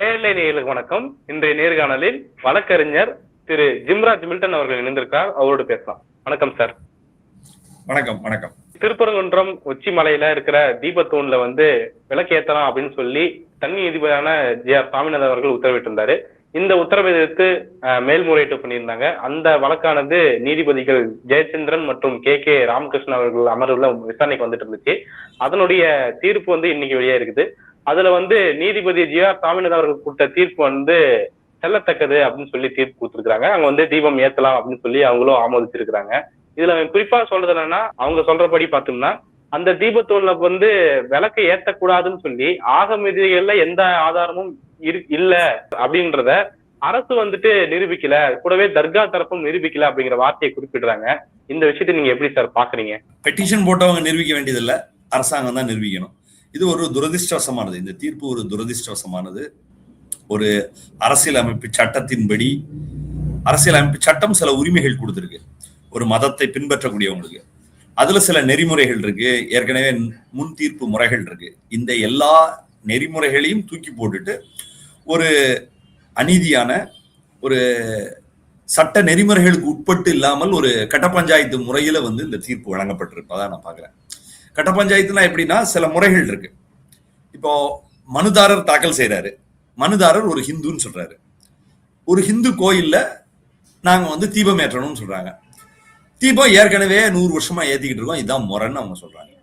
நேயர்களே, நேயர்களுக்கு வணக்கம். இன்றைய நேர்காணலில் வழக்கறிஞர் திரு ஜிம்ராஜ் மில்டன் அவர்கள் இணைந்திருக்கிறார். அவரோடு பேசலாம். வணக்கம் சார். வணக்கம். வணக்கம். திருப்பரங்குன்றம் உச்சி மலையில இருக்கிற தீபத்தூண்ல விளக்கு ஏத்தலாம் அப்படின்னு சொல்லி தனி நீதிபதியான ஜே.ஆர். சாமிநாதன் அவர்கள் உத்தரவிட்டிருந்தாரு. இந்த உத்தரவை எதிர்த்து மேல்முறையீட்டு பண்ணியிருந்தாங்க. அந்த வழக்கானது நீதிபதிகள் ஜெயச்சந்திரன் மற்றும் கே ராமகிருஷ்ணன் அவர்கள் அமர்வுல விசாரணைக்கு வந்துட்டு இருந்துச்சு. அதனுடைய தீர்ப்பு இன்னைக்கு வெளியே இருக்குது. அதுல நீதிபதி ஜே.ஆர். சாமிநாதன் அவர்கள் கொடுத்த தீர்ப்பு செல்லத்தக்கது அப்படின்னு சொல்லி தீர்ப்பு கொடுத்துருக்காங்க. அங்க தீபம் ஏத்தலாம் அப்படின்னு சொல்லி அவங்களும் ஆமோதிச்சிருக்கிறாங்க. இதுல குறிப்பா சொல்றது என்னன்னா, அவங்க சொல்றபடி பார்த்தோம்னா, அந்த தீபத்தூண்ல விளக்கை ஏத்தக்கூடாதுன்னு சொல்லி ஆகம விதிகள்ல எந்த ஆதாரமும் இல்ல அப்படின்றத அரசு நிரூபிக்கல, கூடவே தர்கா தரப்பும் நிரூபிக்கல அப்படிங்கிற வார்த்தையை குறிப்பிடுறாங்க. இந்த விஷயத்தை நீங்க எப்படி சார் பாக்குறீங்க? பெட்டிஷன் போட்டவங்க நிரூபிக்க வேண்டியதில்லை, அரசாங்கம் தான் நிரூபிக்கணும். இது ஒரு துரதிருஷ்டவசமானது. இந்த தீர்ப்பு ஒரு துரதிருஷ்டவசமானது. ஒரு அரசியலமைப்பு சட்டத்தின்படி, அரசியலமைப்பு சட்டம் சில உரிமைகள் கொடுத்திருக்கு ஒரு மதத்தை பின்பற்றக்கூடியவங்களுக்கு. அதுல சில நெறிமுறைகள் இருக்கு, ஏற்கனவே முன் தீர்ப்பு முறைகள் இருக்கு. இந்த எல்லா நெறிமுறைகளையும் தூக்கி போட்டுட்டு ஒரு அநீதியான ஒரு சட்ட நெறிமுறைகளுக்கு உட்பட்டு இல்லாமல் ஒரு கட்ட பஞ்சாயத்து முறையில இந்த தீர்ப்பு வழங்கப்பட்டிருப்பதா நான் பாக்குறேன். கட்ட பஞ்சாயத்துனா எப்படின்னா, சில முறைகள் இருக்கு. இப்போ மனுதாரர் தாக்கல் செய்யறாரு. மனுதாரர் ஒரு ஹிந்துன்னு சொல்றாரு. ஒரு ஹிந்து கோயில்ல நாங்க தீபம் ஏற்றணும்னு சொல்றாங்க. தீபம் ஏற்கனவே 100 வருஷமா ஏத்திக்கிட்டு இருக்கோம், இதுதான் முறைன்னு அவங்க சொல்றாங்க.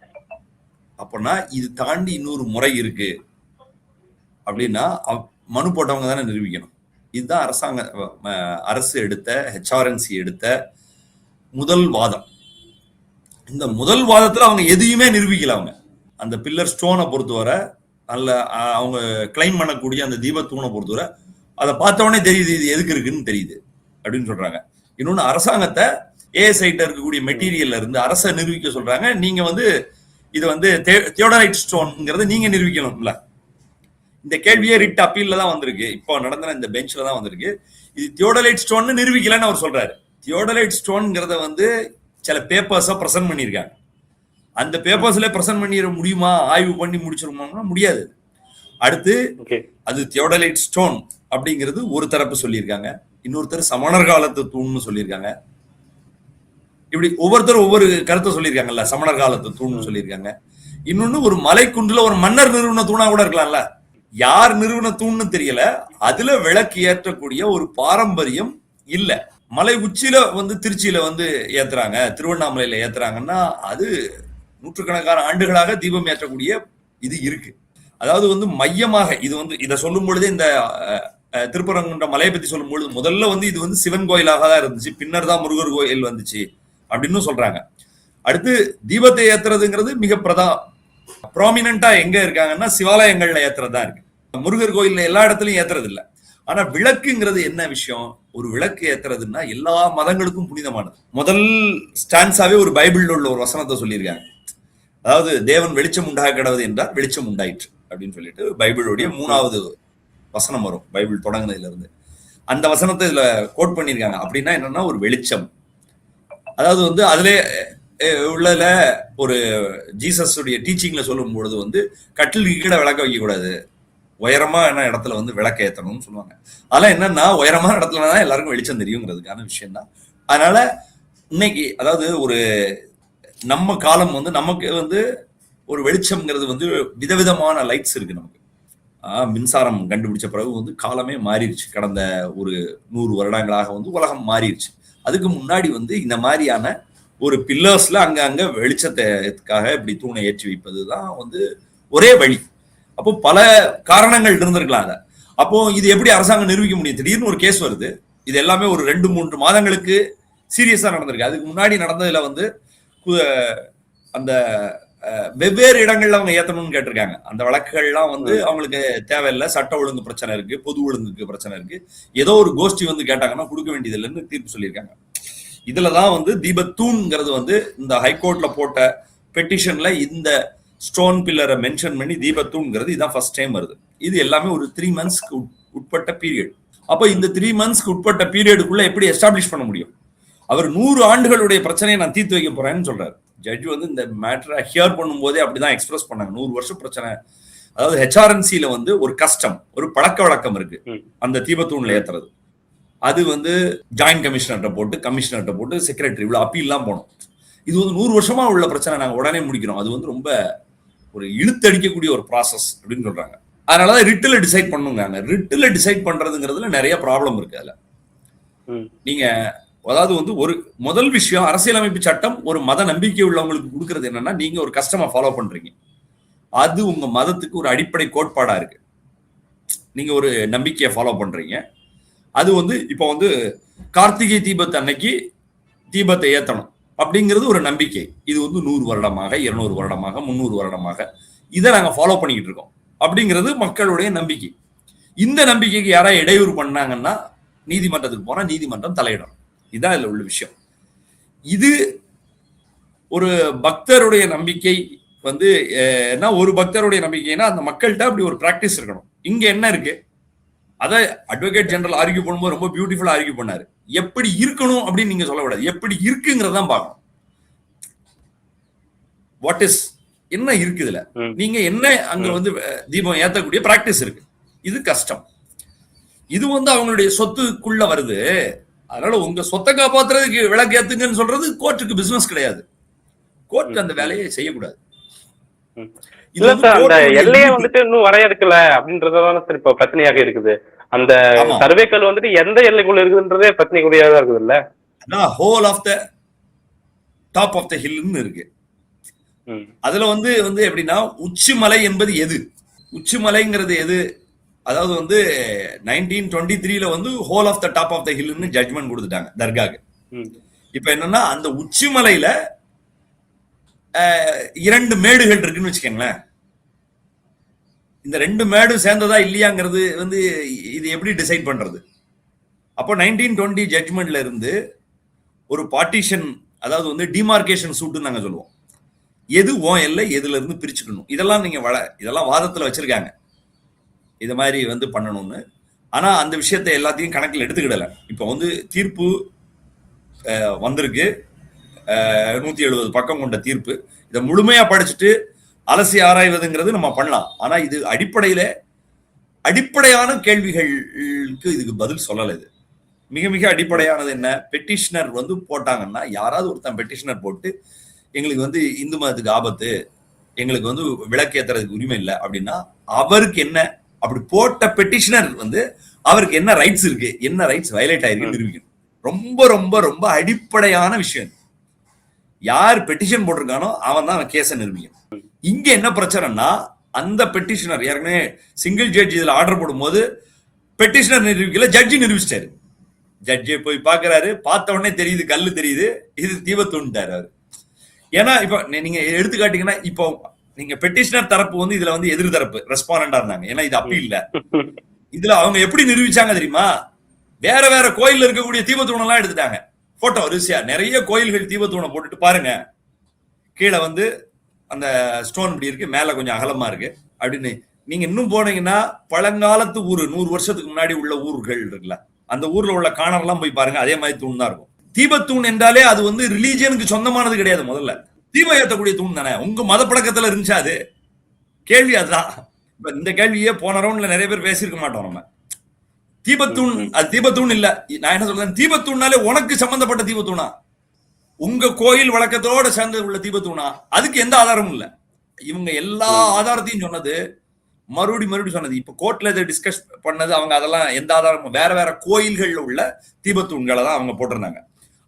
அப்படின்னா இது தாண்டி இன்னொரு முறை இருக்கு அப்படின்னா மனு போட்டவங்க தானே நிரூபிக்கணும். இதுதான் அரசு எடுத்த, ஹெச்ஆர்என்சி எடுத்த முதல் வாதம். இந்த முதல் வாதத்துல அவங்க எதையுமே நிரூபிக்கல. அவங்க அந்த பில்லர் ஸ்டோனை பொறுத்தவரை, அல்ல அவங்க கிளைம் பண்ணக்கூடிய அந்த தீபத்தூணை பொறுத்தவரை, அதை பார்த்தவொடனே தெரியுது இது எதுக்கு இருக்குன்னு தெரியுது அப்படின்னு சொல்றாங்க. இன்னொன்னு, அரசாங்கத்தை ஏஎஸ்ஐட்ட இருக்கக்கூடிய மெட்டீரியல்ல இருந்து அரசை நிரூபிக்க சொல்றாங்க. நீங்க இது தியோடரைட் ஸ்டோன்ங்கிறத நீங்க நிரூபிக்கணும்ல. இந்த கேள்வியே ரிட் அப்பீல்ல தான் வந்திருக்கு. இப்போ நடந்த இந்த பெஞ்ச்ல தான் வந்திருக்கு. இது தியோடரைட் ஸ்டோன் நிரூபிக்கலன்னு அவர் சொல்றாரு. தியோடரைட் ஸ்டோன்ங்கிறத சில பேப்பர்ஸா பிரசன்ட் பண்ணியிருக்காங்க. அந்த பேப்பர்ஸ்ல பிரசன்ட் பண்ணிட முடியுமா, ஆய்வு பண்ணி முடிச்சிருமான்னா முடியாது. அடுத்து அது தியோடரைட் ஸ்டோன் அப்படிங்கிறது ஒரு தரப்பு சொல்லியிருக்காங்க, இன்னொருத்தர் சமணர் காலத்து தூண்னு சொல்லியிருக்காங்க. இப்படி ஒவ்வொருத்தரும் ஒவ்வொரு கருத்தை சொல்லியிருக்காங்கல்ல. சமணர் காலத்து தூண்னு சொல்லியிருக்காங்க. இன்னொன்னு, ஒரு மலைக்குன்றுல ஒரு மன்னர் நிறுவன தூணா கூட இருக்கலாம்ல. யார் நிறுவன தூண்னு தெரியல. அதுல விளக்கு ஏற்றக்கூடிய ஒரு பாரம்பரியம் இல்ல. மலை உச்சியில திருச்சியில ஏத்துறாங்க, திருவண்ணாமலையில ஏத்துறாங்கன்னா அது நூற்றுக்கணக்கான ஆண்டுகளாக தீபம் ஏற்றக்கூடிய இது இருக்கு. அதாவது மையமாக இது இதை சொல்லும் பொழுதே, இந்த திருப்பரங்குன்றம் மலையை பத்தி சொல்லும் பொழுது முதல்ல இது சிவன் கோயிலாக தான் இருந்துச்சு, பின்னர் தான் முருகர் கோயில் வந்துச்சு அப்படின்னு சொல்றாங்க. அடுத்து தீபத்தை ஏத்துறதுங்கிறது மிக ப்ராமினண்டா எங்க இருக்காங்கன்னா சிவாலயங்கள்ல ஏத்துறதா இருக்கு. முருகர் கோயில்ல எல்லா இடத்துலயும் ஏத்துறது இல்ல. ஆனா விளக்குங்கிறது என்ன விஷயம்? ஒரு விளக்கு ஏத்துறதுன்னா எல்லா மதங்களுக்கும் புனிதமானது. முதல் ஸ்டான்ஸாவே ஒரு பைபிள்ல உள்ள ஒரு வசனத்தை சொல்லியிருக்காங்க. அதாவது தேவன் வெளிச்சம் உண்டாக கிடவது என்றால் வெளிச்சம் உண்டாயிற்று அப்படின்னு சொல்லிட்டு பைபிளுடைய 3வது வசனம் வரும், பைபிள் தொடங்குனதுல இருந்து. அந்த வசனத்தை இதுல கோட் பண்ணியிருக்காங்க. அப்படின்னா என்னன்னா, ஒரு வெளிச்சம். அதாவது அதுல உள்ளதுல ஒரு ஜீசஸ் உடைய டீச்சிங்ல சொல்லும் பொழுது கட்டிலுக்கு கீழே விளக்க வைக்க கூடாது, உயரமான இடத்துல விளக்க ஏத்தணும்னு சொல்லுவாங்க. அதெல்லாம் என்னன்னா, உயரமான இடத்துலதான் எல்லாருக்கும் வெளிச்சம் தெரியுங்கிறதுக்கான விஷயம் தான். அதனால இன்னைக்கு அதாவது ஒரு நம்ம காலம் நமக்கு ஒரு வெளிச்சம்ங்கிறது விதவிதமான லைட்ஸ் இருக்கு நமக்கு. மின்சாரம் கண்டுபிடிச்ச பிறகு காலமே மாறிடுச்சு. கடந்த ஒரு 100 வருடங்களாக உலகம் மாறிடுச்சு. அதுக்கு முன்னாடி இந்த மாதிரியான ஒரு பில்லர்ஸ்ல அங்க வெளிச்சத்துக்காக இப்படி தூணை ஏற்றி வைப்பதுதான் ஒரே வழி. அப்போ பல காரணங்கள் இருந்திருக்கலாம். அத அப்போ இது எப்படி அரசாங்கம் நிரூபிக்க முடியும்? திடீர்னு ஒரு கேஸ் வருது. இது எல்லாமே ஒரு 2-3 மாதங்களுக்கு சீரியஸா நடந்திருக்கு. அதுக்கு முன்னாடி நடந்ததுல அந்த வெவ்வேறு இடங்கள்ல அவங்க ஏத்தணும்னு கேட்டிருக்காங்க. அந்த வழக்குகள்லாம் அவங்களுக்கு தேவையில்லை, சட்ட ஒழுங்கு பிரச்சனை இருக்கு, பொது ஒழுங்குக்கு பிரச்சனை இருக்கு, ஏதோ ஒரு கோஷ்டி கேட்டாங்கன்னா கொடுக்க வேண்டியது இல்லைன்னு தீர்ப்பு சொல்லியிருக்காங்க. இதுலதான் தீபத்தூண்ங்கிறது இந்த ஹைகோர்ட்ல போட்ட பெட்டிஷன்ல இந்த ஸ்டோன் பில்லரை மென்ஷன் பண்ணி தீபத்தூண்ங்கிறது இதான் ஃபர்ஸ்ட் டைம் வருது. இது எல்லாமே ஒரு 3 மந்த்ஸ்க்கு உட்பட்ட பீரியட். அப்போ இந்த 3 மந்த்ஸ்க்கு உட்பட்ட பீரியடுக்குள்ள எப்படி எஸ்டாப்ளிஷ் பண்ண முடியும்? அவர் 100 ஆண்டுகளுடைய பிரச்சனையை நான் தீர்த்து வைக்க போறேன்னு சொல்றாரு. ஜட்ஜ் இந்த மேட்டரை ஹியர் பண்ணும் போதே அப்படிதான் எக்ஸ்பிரஸ் பண்ணாங்க. 100 வருஷம் பிரச்சனை, அதாவது ஹெச்ஆர்என்சில வந்து ஒரு கஸ்டம், ஒரு பழக்க வழக்கம் இருக்கு அந்த தீபத்தூண்ல ஏத்துறது. அது வந்து ஜாயிண்ட் கமிஷனர்கிட்ட போட்டு, கமிஷனர்கிட்ட போட்டு, செக்ரட்டரி இவ்வளவு அப்பீல்லாம் போனோம். இது வந்து 100 வருஷமா உள்ள பிரச்சனை, நாங்க உடனே முடிக்கிறோம். அது வந்து ரொம்ப ஒரு இழுத்தடிக்கக்கூடிய ஒரு ப்ராசஸ் அப்படின்னு சொல்றாங்க. அதனாலதான் ரிட்டுல டிசைட் பண்ணுங்காங்க. ரிட்டுல டிசைட் பண்றதுங்கிறதுல நிறைய ப்ராப்ளம் இருக்கு. அதுல நீங்க அதாவது வந்து ஒரு முதல் விஷயம், அரசியலமைப்பு சட்டம் ஒரு மத நம்பிக்கை உள்ளவங்களுக்கு கொடுக்கறது என்னன்னா, நீங்க ஒரு கஸ்டமை ஃபாலோ பண்றீங்க, அது உங்க மதத்துக்கு ஒரு அடிப்படை கோட்பாடா இருக்கு. நீங்க ஒரு நம்பிக்கையை ஃபாலோ பண்றீங்க. அது வந்து இப்ப வந்து கார்த்திகை தீபத்து அன்னைக்கு தீபத்தை ஏத்தணும் அப்படிங்கிறது ஒரு நம்பிக்கை. இது வந்து 100 வருடமாக, 200 வருடமாக, 300 வருடமாக இதை நாங்க ஃபாலோ பண்ணிக்கிட்டு இருக்கோம் அப்படிங்கிறது மக்களுடைய நம்பிக்கை. இந்த நம்பிக்கைக்கு யாராவது இடையூறு பண்ணாங்கன்னா நீதிமன்றத்துக்கு போனா நீதிமன்றம் தலையிடும். இதான் இதுல உள்ள விஷயம். இது ஒரு பக்தருடைய நம்பிக்கை வந்து என்ன, ஒரு பக்தருடைய நம்பிக்கைன்னா அந்த மக்கள்கிட்ட அப்படி ஒரு பிராக்டிஸ் இருக்கணும். இங்க என்ன இருக்கு, அதை அட்வொகேட் ஜெனரல் ஆர்கியூ பண்ணும்போது ரொம்ப பியூட்டிஃபுல்லா ஆர்கியூ பண்ணாரு. எப்படி இருக்கணும் அப்படின்னு நீங்க சொல்லக்கூடாது, எப்படி இருக்குங்கிறதான் பார்க்கணும். வாட் இஸ், என்ன இருக்குதுல, நீங்க என்ன அங்க வந்து தீபம் ஏத்தக்கூடிய பிராக்டிஸ் இருக்கு, இது கஷ்டம். இது வந்து அவங்களுடைய சொத்துக்குள்ள வருது. அதனால உங்க சொத்தை காப்பாத்துறதுக்கு விளக்கு ஏத்துங்கன்னு சொல்றது கோர்ட்டுக்கு பிசினஸ் கிடையாது. கோர்ட் அந்த வேலையை செய்யக்கூடாது. அந்த எல்லையே வந்துட்டு இன்னும் வரையறுக்கல அப்படின்றதுதான் சார் இப்ப பிரச்சனையாக இருக்குது. அந்த சர்வேக்கள் வந்துட்டு எந்த எல்லைக்குள்ள இருக்குன்றதே பிரச்சனைக்குரியதா இருக்குது இல்ல. Whole of the top of the ஹில்னு இருக்கு. அதுல வந்து எப்படின்னா, உச்சிமலை என்பது எது, உச்சிமலைங்கிறது எது, அதாவது வந்து 1923ல வந்து whole of the top of the ஹில்னு ஜட்ஜ்மெண்ட் கொடுத்துட்டாங்க தர்காக்கு. இப்ப என்னன்னா, அந்த உச்சிமலையில 2 மேடுகள் இருக்குன்னு வச்சுக்கோங்களேன். இந்த 2 மேடு சேர்ந்ததா இல்லையாங்கிறது வந்து இது எப்படி டிசைட் பண்றது? அப்போ 1920 ஜட்ஜ்மெண்ட்ல இருந்து ஒரு பார்ட்டிஷன், அதாவது வந்து டிமார்கேஷன் சூட்டுன்னு நாங்க சொல்லுவோம். எது ஓன் எல்லை, எதுல இருந்து பிரிச்சுக்கணும், இதெல்லாம் நீங்க இதெல்லாம் வாதத்துல வச்சிருக்காங்க, இது மாதிரி வந்து பண்ணணும்னு. ஆனா அந்த விஷயத்தை எல்லாத்தையும் கணக்கில் எடுத்துக்கிடல. இப்ப வந்து தீர்ப்பு வந்திருக்கு, 170 பக்கம் கொண்ட தீர்ப்பு. இதை முழுமையா படிச்சுட்டு அலசி ஆராய்வதுங்கிறது நம்ம பண்ணலாம். ஆனா இது அடிப்படையான கேள்விகளுக்கு இதுக்கு பதில் சொல்லலை. இது மிக மிக அடிப்படையானது. என்ன, பெட்டிஷனர் வந்து போட்டாங்கன்னா, யாராவது ஒருத்தன் பெட்டிஷனர் போட்டு எங்களுக்கு வந்து இந்து மதத்துக்கு ஆபத்து, எங்களுக்கு வந்து விளக்கேத்துறதுக்கு உரிமை இல்லை அப்படின்னா, அவருக்கு என்ன, அப்படி போட்ட பெட்டிஷனர் வந்து அவருக்கு என்ன ரைட்ஸ் இருக்கு, என்ன ரைட்ஸ் வயலேட் ஆயிருக்கு நிரூபிக்கணும். ரொம்ப ரொம்ப ரொம்ப அடிப்படையான விஷயம். யார் பெட்டிஷன் போட்டிருக்கானோ அவன் தான் கேஸை நிரூபிக்கணும். இங்க என்ன பிரச்சனைனா, அந்த பெட்டிஷனர் ஏற்கனவே சிங்கிள் ஜட்ஜ் இதுல ஆர்டர் போடும்போது பெட்டிஷனர் நிரூபிக்கல, ஜட்ஜி நிரூபிச்சிட்டாரு. ஜட்ஜை போய் பாக்குறாரு, பார்த்த உடனே தெரியுது, கல்லு தெரியுது, இது தீபத்தூண்டாரு அவரு. ஏன்னா இப்ப நீங்க எடுத்துக்காட்டீங்கன்னா, இப்போ நீங்க பெட்டிஷனர் தரப்பு வந்து இதுல வந்து எதிர் தரப்பு ரெஸ்பாண்டா இருந்தாங்க. ஏன்னா இது அப்பீல் இல்ல. இதுல அவங்க எப்படி நிரூபிச்சாங்க தெரியுமா, வேற வேற கோயில்ல இருக்கக்கூடிய தீபத்தூணம் எல்லாம் எடுத்துட்டாங்க. போட்டோ ரிசியா நிறைய கோயில்கள் தீபத்தூணை போட்டுட்டு பாருங்க, கீழே வந்து அந்த ஸ்டோன் இப்படி இருக்கு, மேல கொஞ்சம் அகலமா இருக்கு அப்படின்னு. நீங்க இன்னும் போனீங்கன்னா, பழங்காலத்து ஊரு, 100 வருஷத்துக்கு முன்னாடி உள்ள ஊர்கள் இருக்குல்ல, அந்த ஊர்ல உள்ள காணர்லாம் போய் பாருங்க, அதே மாதிரி தூண் தான் இருக்கும். தீபத்தூண் என்றாலே அது வந்து ரிலீஜியனுக்கு சொந்தமானது கிடையாது. முதல்ல தீபம் ஏற்றக்கூடிய தூண் தானே, உங்க மத பழக்கத்துல இருந்துச்சா? அது கேள்வி அதுதான். இப்ப இந்த கேள்வியே போன ரவுண்ட்ல நிறைய பேர் பேசியிருக்க மாட்டோம். நம்ம தீபத்தூண், அது தீபத்தூண் இல்ல. நான் என்ன சொல்றேன், தீபத்தூண்னாலே உனக்கு சம்பந்தப்பட்ட தீபத்தூணா, உங்க கோயில் வழக்கத்தோட சேர்ந்து உள்ள தீபத்தூணா, அதுக்கு எந்த ஆதாரமும் இல்ல. இவங்க எல்லா ஆதாரத்தையும் சொன்னது மறுபடியும் சொன்னது. இப்ப கோர்ட்ல இதை டிஸ்கஸ் பண்ணது அவங்க, அதெல்லாம் எந்த ஆதாரமும், வேற வேற கோயில்கள்ல உள்ள தீபத்தூண்களை தான் அவங்க போட்டிருந்தாங்க.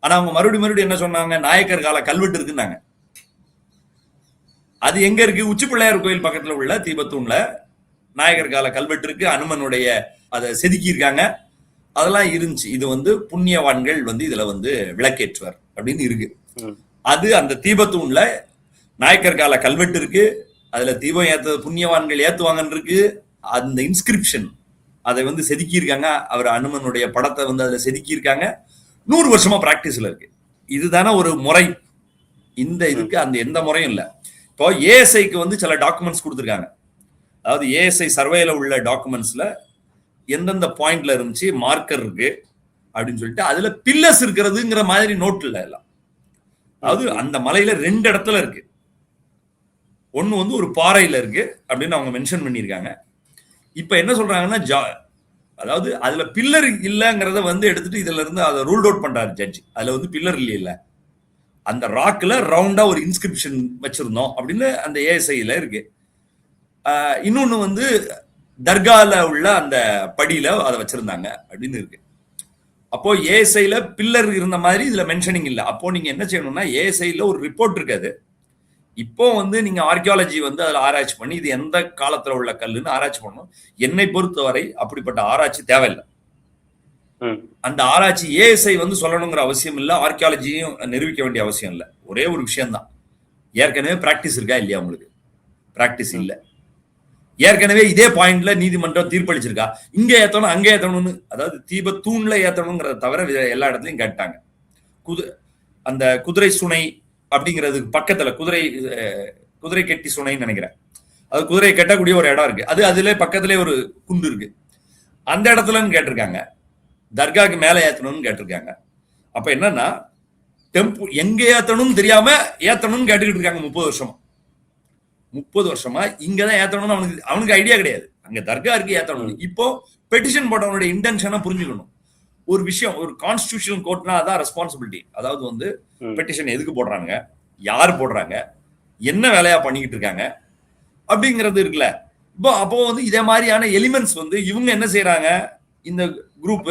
ஆனா அவங்க மறுபடியும் என்ன சொன்னாங்க, நாயக்கர் கால கல்வெட்டு இருக்குன்னாங்க. அது எங்க இருக்கு, உச்சி பிள்ளையார் கோயில் பக்கத்துல உள்ள தீபத்தூண்ல நாயக்கர் கால கல்வெட்டு இருக்கு, அனுமனுடைய அதை செதுக்கி இருக்காங்க, அதெல்லாம் இருந்துச்சு. இது வந்து புண்ணியவான்கள் வந்து இதுல வந்து விளக்கேற்றுவர் அப்படின்னு இருக்கு. அது அந்த தீபத்தூண்ல நாயக்கர் கால கல்வெட்டு இருக்கு, அதுல தீபம் ஏத்த புண்ணியவான்கள் ஏத்துவாங்கன்னு இருக்கு. அந்த இன்ஸ்கிரிப்ஷன் அதை வந்து செதுக்கி இருக்காங்க, அவர் அனுமனுடைய படத்தை வந்து அதுல செதுக்கி இருக்காங்க. 100 வருஷமா பிராக்டிஸ்ல இருக்கு. இதுதானே ஒரு முறை. இந்த இதுக்கு அந்த எந்த முறையும் இல்லை. இப்போ ஏஎஸ்ஐக்கு வந்து சில டாக்குமெண்ட்ஸ் கொடுத்துருக்காங்க. அதாவது ஏஎஸ்ஐ சர்வேல உள்ள டாக்குமெண்ட்ஸ்ல எந்தெந்த பாயிண்ட்ல இருந்துச்சு, மார்க்கர் இருக்கு அப்படின்னு சொல்லிட்டு அதுல பில்லர்ஸ் இருக்கிறதுங்கிற மாதிரி நோட் இல்ல எல்லாம். அதாவது அந்த மலையில 2 இடத்துல இருக்கு. ஒன்னு வந்து ஒரு பாறையில இருக்கு அப்படின்னு அவங்க மென்ஷன் பண்ணியிருக்காங்க. இப்ப என்ன சொல்றாங்கன்னா அதாவது அதுல பில்லர் இல்லங்கிறத வந்து எடுத்துட்டு இதுல இருந்து அதை ரூல்ட் அவுட் பண்றாரு ஜட்ஜ். அதுல வந்து பில்லர் இல்ல, அந்த ராக்ல ரவுண்டா ஒரு இன்ஸ்கிரிப்ஷன் வச்சிருந்தோம் அப்படின்னு அந்த ஏஎஸ்ஐல இருக்கு. இன்னொன்னு வந்து தர்கால உள்ள அந்த படியில அதை வச்சிருந்தாங்க அப்படின்னு இருக்கு. அப்போ ஏஎஸ்ஐல பில்லர் இருந்த மாதிரி இதுல மென்ஷனிங் இல்ல. அப்போ நீங்க என்ன செய்யணும்னா ஏஎஸ்ஐல ஒரு ரிப்போர்ட் இருக்காது. இப்போ வந்து நீங்க ஆர்கியாலஜி வந்து அதுல ஆராய்ச்சி பண்ணி இது எந்த காலத்துல உள்ள கல்லுன்னு ஆராய்ச்சி பண்ணணும். என்னை பொறுத்தவரை அப்படிப்பட்ட ஆராய்ச்சி தேவையில்லை. அந்த ஆராய்ச்சி ஏஎஸ்ஐ வந்து சொல்லணுங்கிற அவசியம் இல்லை, ஆர்கியாலஜியும் நிரூபிக்க வேண்டிய அவசியம் இல்லை. ஒரே ஒரு விஷயம் தான், ஏற்கனவே பிராக்டிஸ் இருக்கா இல்லையா? உங்களுக்கு பிராக்டிஸ் இல்லை. ஏற்கனவே இதே பாயிண்ட்ல நீதிமன்றம் தீர்ப்பளிச்சிருக்கா இங்க ஏத்தணும் அங்க ஏத்தணும்னு, அதாவது தீப தூண்ல ஏத்தணுங்கிறத தவிர எல்லா இடத்துலயும் கேட்டாங்க. அந்த குதிரை சுனை அப்படிங்கிறதுக்கு பக்கத்துல குதிரை கெட்டி சுனைன்னு நினைக்கிறேன், அது குதிரையை கட்டக்கூடிய ஒரு இடம் இருக்கு, அது அதுல பக்கத்திலே ஒரு குண்டு இருக்கு, அந்த இடத்துலன்னு கேட்டிருக்காங்க. தர்காக்கு மேல ஏத்தணும்னு கேட்டிருக்காங்க. அப்ப என்னன்னா டெம்பு எங்க ஏத்தணும்னு தெரியாம ஏத்தணும்னு கேட்டுக்கிட்டு இருக்காங்க 30 வருஷமா இங்கதான் ஏத்தணும்னு அவனுக்கு ஐடியா கிடையாது. அங்க தர்கா இருக்கு ஏத்தணும். இப்போ பெட்டிஷன் போட்டவனுடைய இன்டென்ஷனை புரிஞ்சுக்கணும். ஒரு விஷயம், ஒரு கான்ஸ்டிடியூஷனல் கோர்ட்னா அதான் ரெஸ்பான்சிபிலிட்டி. அதாவது வந்து பெட்டிஷன் எதுக்கு போடுறாங்க, யாரு போடுறாங்க, என்ன வேலையா பண்ணிக்கிட்டு இருக்காங்க அப்படிங்கிறது இருக்குல்ல. அப்போ வந்து இதே மாதிரியான எலிமெண்ட்ஸ் வந்து இவங்க என்ன செய்யறாங்க, இந்த குரூப்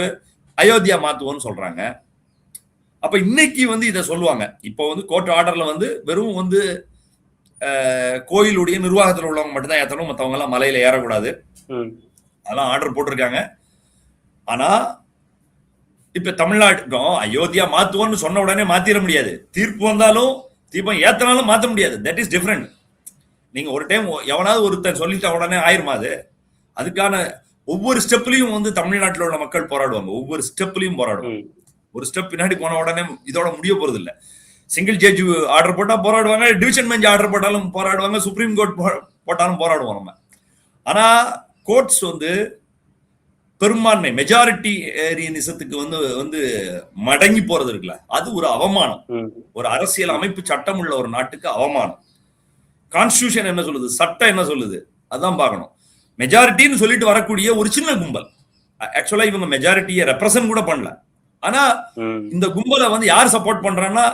அயோத்தியா மாத்துவோம்னு சொல்றாங்க. அப்ப இன்னைக்கு வந்து இதை சொல்லுவாங்க. இப்போ வந்து கோர்ட் ஆர்டர்ல வந்து வெறும் வந்து கோயிலுடைய நிர்வாகத்தில் உள்ளவங்க மட்டும்தான் ஏத்தணும், மற்றவங்க எல்லாம் மலையில ஏறக்கூடாது, அதெல்லாம் ஆர்டர் போட்டிருக்காங்க. ஆனா இப்ப தமிழ்நாட்டுக்கும் அயோத்தியா மாத்துவோம்னு சொன்ன உடனே மாத்திர முடியாது. தீர்ப்பு வந்தாலும் தீபம் ஏத்தனாலும் மாத்த முடியாது. That is different. நீங்க ஒரு டைம் எவனாவது ஒருத்தர் சொல்லிட்ட உடனே ஆயிருமா அது? அதுக்கான ஒவ்வொரு ஸ்டெப்லயும் வந்து தமிழ்நாட்டில் உள்ள மக்கள் போராடுவாங்க. ஒவ்வொரு ஸ்டெப்லயும் போராடுவாங்க. ஒரு ஸ்டெப் பின்னாடி போன உடனே இதோட முடிய போறது இல்லை. சிங்கிள் ஜட்ஜ் ஆர்டர் போட்டா போராடுவாங்க, டிவிஷன் பெஞ்ச் ஆர்டர் போட்டாலும் போராடுவாங்க, சுப்ரீம் கோர்ட் போட்டாலும் போராடுவோம் நம்ம. ஆனா கோர்ட்ஸ் வந்து பெரும்பான்மை மெஜாரிட்டியனிசத்துக்கு வந்து வந்து மடங்கி போறது இருக்குல்ல, அது ஒரு அவமானம். ஒரு அரசியல் அமைப்பு சட்டம் உள்ள ஒரு நாட்டுக்கு அவமானம். கான்ஸ்டிடியூஷன் என்ன சொல்லுது, சட்டம் என்ன சொல்லுது, அதான் பார்க்கணும். மெஜாரிட்டின்னு சொல்லிட்டு வரக்கூடிய ஒரு சின்ன கும்பல், ஆக்சுவலா இவங்க மெஜாரிட்டியை ரெப்ரசன்ட் கூட பண்ணல. ஆனா இந்த கும்பலை வந்து யார் சப்போர்ட் பண்றாங்கன்னா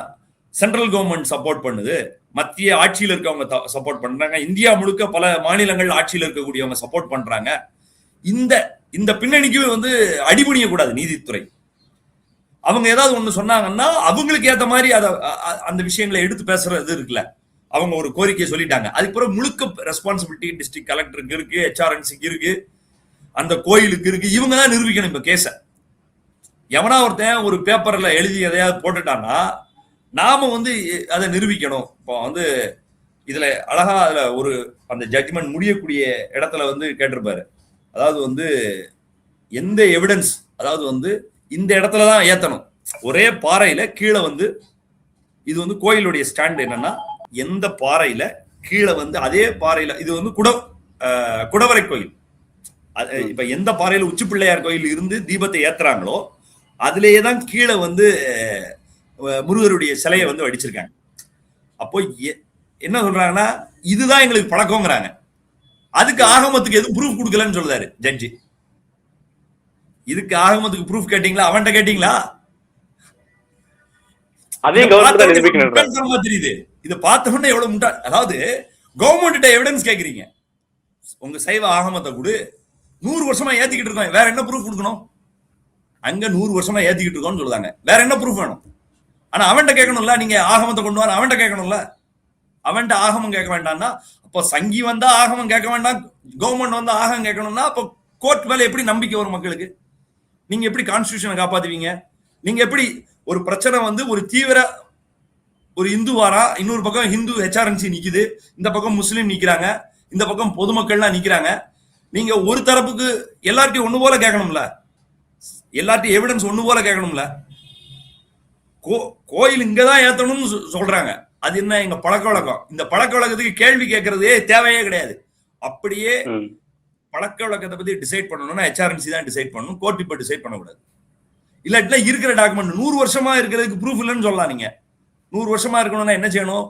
சென்ட்ரல் கவர்மெண்ட் சப்போர்ட் பண்ணுது, மத்திய ஆட்சியில் இருக்கவங்க சப்போர்ட் பண்றாங்க, இந்தியா முழுக்க பல மாநிலங்கள் ஆட்சியில் இருக்கக்கூடியவங்க சப்போர்ட் பண்றாங்க. இந்த பின்னணிக்கு வந்து அடிபணிய கூடாது நீதித்துறை. அவங்க ஏதாவது ஒண்ணு சொன்னாங்கன்னா அவங்களுக்கு ஏத்த மாதிரி அந்த விஷயங்களை எடுத்து பேசுறது இருக்குல்ல. அவங்க ஒரு கோரிக்கையை சொல்லிட்டாங்க, அதுக்கப்புறம் முழுக்க ரெஸ்பான்சிபிலிட்டி டிஸ்ட்ரிக்ட் கலெக்டருக்கு இருக்கு, ஹெச்ஆர்என்சிக்கு இருக்கு, அந்த கோயிலுக்கு இருக்கு. இவங்க தான் நிரூபிக்கணும். இப்ப கேஸ எவனா ஒருத்தன் ஒரு பேப்பர்ல எழுதி எதையாவது போட்டுட்டான்னா நாம வந்து அதை நிரூபிக்கணும். இப்போ வந்து இதுல அழகா அதுல ஒரு அந்த ஜட்ஜ்மெண்ட் முடியக்கூடிய இடத்துல வந்து கேட்டிருப்பாரு, அதாவது வந்து எந்த எவிடன்ஸ், அதாவது வந்து இந்த இடத்துலதான் ஏத்தணும், ஒரே பாறையில கீழே வந்து இது வந்து கோயிலுடைய ஸ்டாண்ட் என்னன்னா எந்த பாறையில கீழே வந்து அதே பாறையில இது வந்து குடவரை கோயில், இப்ப எந்த பாறையில உச்சி பிள்ளையார் கோயில் இருந்து தீபத்தை ஏத்துறாங்களோ அதுலேயே தான் கீழே வந்து முருகருடைய சிலையை வந்து வடிச்சிருக்காங்க. அப்போ என்ன சொல்றாங்கன்னா இதுதான் எங்களுக்கு பழக்கம்ங்கிறாங்க. அதுக்கு ஆகமத்துக்கு எதுவும் ப்ரூஃப் கொடுக்கலன்னு சொல்றாரு ஜட்ஜி. இதுக்கு ஆகமத்துக்கு ப்ரூஃப் கேட்டீங்களா, அவன்கிட்ட கேட்டீங்களா? தெரியுது. இதை பார்த்த உடனே எவ்வளவு முட்டா, அதாவது கவர்மெண்ட் எவிடன்ஸ் கேக்குறீங்க, உங்க சைவ ஆகமத்தை கொடு, 100 வருஷமா ஏத்திக்கிட்டு இருக்கோம், வேற என்ன ப்ரூஃப் கொடுக்கணும்? அங்க 100 வருஷமா ஏத்திக்கிட்டு இருக்கோம்னு சொல்றாங்க, வேற என்ன ப்ரூஃப் வேணும்? ஆனா அவன்கிட்ட கேட்கணும்ல, நீங்க ஆகமத்தை கொண்டு வர அவன்கிட்ட கேட்கணும்ல. அவன்கிட்ட ஆகமம் கேட்க வேண்டாம்னா அப்போ சங்கி வந்தா ஆகமம் கேட்க வேண்டாம், கவர்மெண்ட் வந்தா ஆகமம் கேட்கணும்னா அப்போ கோர்ட் மேல எப்படி நம்பிக்கை வரும் மக்களுக்கு? நீங்க எப்படி கான்ஸ்டிடியூஷனை காப்பாத்துவீங்க? நீங்க எப்படி ஒரு பிரச்சனை வந்து ஒரு தீவிர ஒரு இந்து வாரா, இன்னொரு பக்கம் ஹிந்து ஹெச்ஆர்என்சி நிக்குது, இந்த பக்கம் முஸ்லீம் நிக்கிறாங்க, இந்த பக்கம் பொதுமக்கள்லாம் நிக்கிறாங்க, நீங்க ஒரு தரப்புக்கு எல்லார்ட்டையும் ஒண்ணு போல கேட்கணும்ல, எல்லார்ட்டையும் எவிடன்ஸ் ஒண்ணு போல கேட்கணும்ல. கோயில் இங்கதான் ஏத்தணும்னு சொல்றாங்க, அது என்ன எங்க பழக்க வழக்கம்? இந்த பழக்க வழக்கத்துக்கு கேள்வி கேட்கறதே தேவையே கிடையாது. அப்படியே பழக்க வழக்கத்தை பத்தி டிசைட் பண்ணணும்னா ஹெச்ஆர்என்சி தான் டிசைட் பண்ணணும், கோர்ட் இப்ப டிசைட் பண்ணக்கூடாது. இல்லாட்டில இருக்கிற டாக்குமெண்ட் 100 வருஷமா இருக்கிறதுக்கு ப்ரூஃப் இல்லைன்னு சொல்லலாம். நீங்க 100 வருஷமா இருக்கணும்னா என்ன செய்யணும்?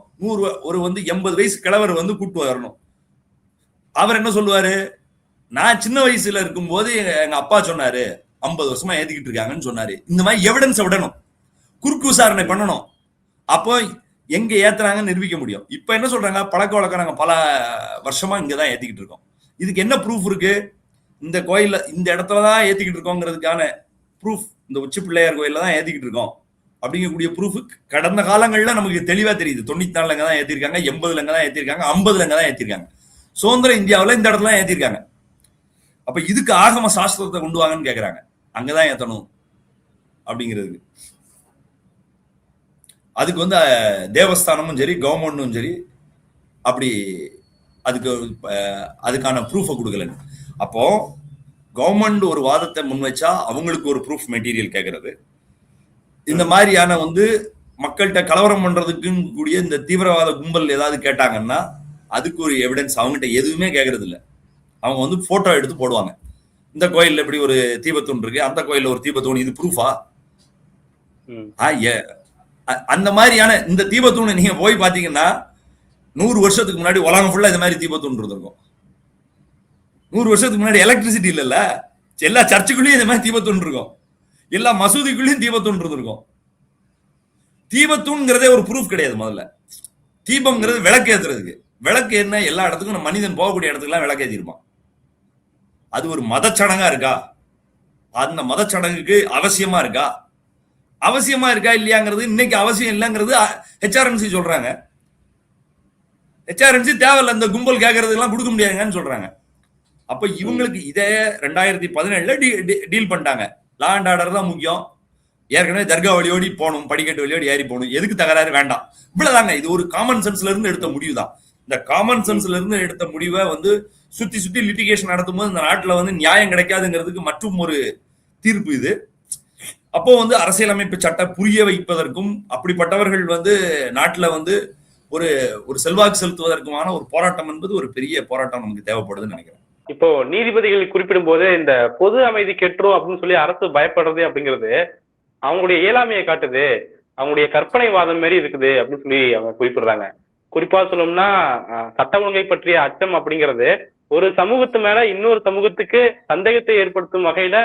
80 வயசு கிழவர் கூட்டு வரணும். அவர் என்ன சொல்லுவாரு? நான் சின்ன வயசுல இருக்கும்போது எங்க அப்பா சொன்னாரு 50 வருஷமா ஏத்திக்கிட்டு இருக்காங்கன்னு சொன்னாரு. இந்த மாதிரி எவிடன்ஸ் விடணும், குறுக்கு விசாரணை பண்ணணும். அப்போ எங்க ஏத்துறாங்கன்னு நிரூபிக்க முடியும். இப்ப என்ன சொல்றாங்க? பழக்க வழக்கம் நாங்க பல வருஷமா இங்கதான் ஏத்திக்கிட்டு இருக்கோம். இதுக்கு என்ன ப்ரூஃப் இருக்கு? இந்த கோயில்ல இந்த இடத்துலதான் ஏத்திக்கிட்டு இருக்கோங்கிறதுக்கான ப்ரூஃப் இந்த உச்சி பிள்ளையார் கோயில்ல தான் ஏத்திக்கிட்டு இருக்கோம் அப்படிங்கக்கூடிய ப்ரூஃப் கடந்த காலங்கள்ல நமக்கு தெளிவா தெரியுது. 94 அங்க தான் ஏத்திருக்காங்க, 80 அங்க தான் ஏத்திருக்காங்க, 50 அங்க தான் ஏத்திருக்காங்க. சுதந்திர இந்தியாவில் இந்த இடத்துல ஏத்திருக்காங்க. அப்ப இதுக்கு ஆகம சாஸ்திரத்தை கொண்டு வாங்கன்னு கேக்குறாங்க. அங்கதான் ஏத்தணும் அப்படிங்கிறதுக்கு. அதுக்கு தேவஸ்தானமும் சரி கவர்மெண்ட்டும் சரி அப்படி அதுக்கான ப்ரூஃபை கொடுக்கலன்னு. அப்போ கவர்மெண்ட் ஒரு வாதத்தை முன் வச்சா அவங்களுக்கு ஒரு ப்ரூஃப் மெட்டீரியல் கேட்கறது, இந்த மாதிரியான மக்கள்கிட்ட கலவரம் பண்றதுக்கு கூடிய இந்த தீவிரவாத கும்பல் ஏதாவது கேட்டாங்கன்னா அதுக்கு ஒரு எவிடன்ஸ் அவங்ககிட்ட எதுவுமே கேட்கறது இல்லை. அவங்க போட்டோ எடுத்து போடுவாங்க. இந்த கோயில்ல இப்படி ஒரு தீபத்தூண் இருக்கு, அந்த கோயில்ல ஒரு தீபத்தூண், இது ப்ரூஃபா? அந்த மாதிரியான இந்த தீபத்தூணை நீங்க போய் பாத்தீங்கன்னா 100 வருஷத்துக்கு முன்னாடி உலகம் ஃபுல்லா இந்த மாதிரி தீபத்தூண் இருந்திருக்கும். 100 வருஷத்துக்கு முன்னாடி எலக்ட்ரிசிட்டி இல்லைல்ல, எல்லா சர்ச்சுக்குள்ளேயும் இந்த மாதிரி தீபத்தூண் இருக்கும், எல்லா மசூதிக்குள்ளேயும் தீபத்தூண் இருந்திருக்கும். தீபத்தூண்ங்கிறதே ஒரு ப்ரூஃப் கிடையாது. முதல்ல தீபம்ங்கிறது விளக்கு ஏத்துறதுக்கு. விளக்கு என்ன எல்லா இடத்துக்கும் மனிதன் போகக்கூடிய இடத்துக்குலாம் விளக்கு ஏற்றிருப்பான். அது ஒரு மதச்சடங்கா இருக்கா? அந்த மதச்சடங்குக்கு அவசியமா இருக்கா? அவசியமா இருக்கா இல்லையாங்கிறது இன்னைக்கு அவசியம் இல்லைங்கிறது ஹெச்ஆர்என்சி சொல்றாங்க. ஹெச்ஆர்என்சி தேவையில்ல, இந்த கும்பல் கேட்கறதுக்கெல்லாம் கொடுக்க முடியாதுங்கன்னு சொல்றாங்க. அப்ப இவங்களுக்கு இதே 2017 டீல் பண்ணிட்டாங்க. லா அண்ட் ஆர்டர் தான் முக்கியம். ஏற்கனவே தர்கா வழியோடி போகணும், படிக்கட்டு வழியோடி ஏறி போகணும், எதுக்கு தகராறு வேண்டாம், இவ்வளவுதாங்க. இது ஒரு காமன் சென்ஸ்ல இருந்து எடுத்த முடிவு தான். இந்த காமன் சென்ஸ்ல இருந்து எடுத்த முடிவை சுத்தி சுத்தி லிட்டிகேஷன் நடத்தும் போது இந்த நாட்டுல நியாயம் கிடைக்காதுங்கிறதுக்கு மற்றும் ஒரு தீர்ப்பு இது. அப்போ அரசியலமைப்பு சட்டம் புரிய வைப்பதற்கும் அப்படிப்பட்டவர்கள் நாட்டுல ஒரு ஒரு செல்வாக்கு செலுத்துவதற்குமான ஒரு போராட்டம் என்பது ஒரு பெரிய போராட்டம் நமக்கு தேவைப்படுதுன்னு நினைக்கிறேன். இப்போ நீதிபதிகள் குறிப்பிடும் போது இந்த பொது அமைதி கெட்டுரும் அப்படின்னு சொல்லி அரசு பயப்படுறது அப்படிங்கிறது அவங்களுடைய இயலாமையை காட்டுது, அவங்களுடைய கற்பனைவாதம் மாரி இருக்குது அப்படின்னு சொல்லி அவங்க குறிப்பிடுறாங்க. குறிப்பா சொல்லணும்னா சட்ட ஒழுங்கை பற்றிய அச்சம் அப்படிங்கிறது ஒரு சமூகத்து மேல இன்னொரு சமூகத்துக்கு சந்தேகத்தை ஏற்படுத்தும் வகையில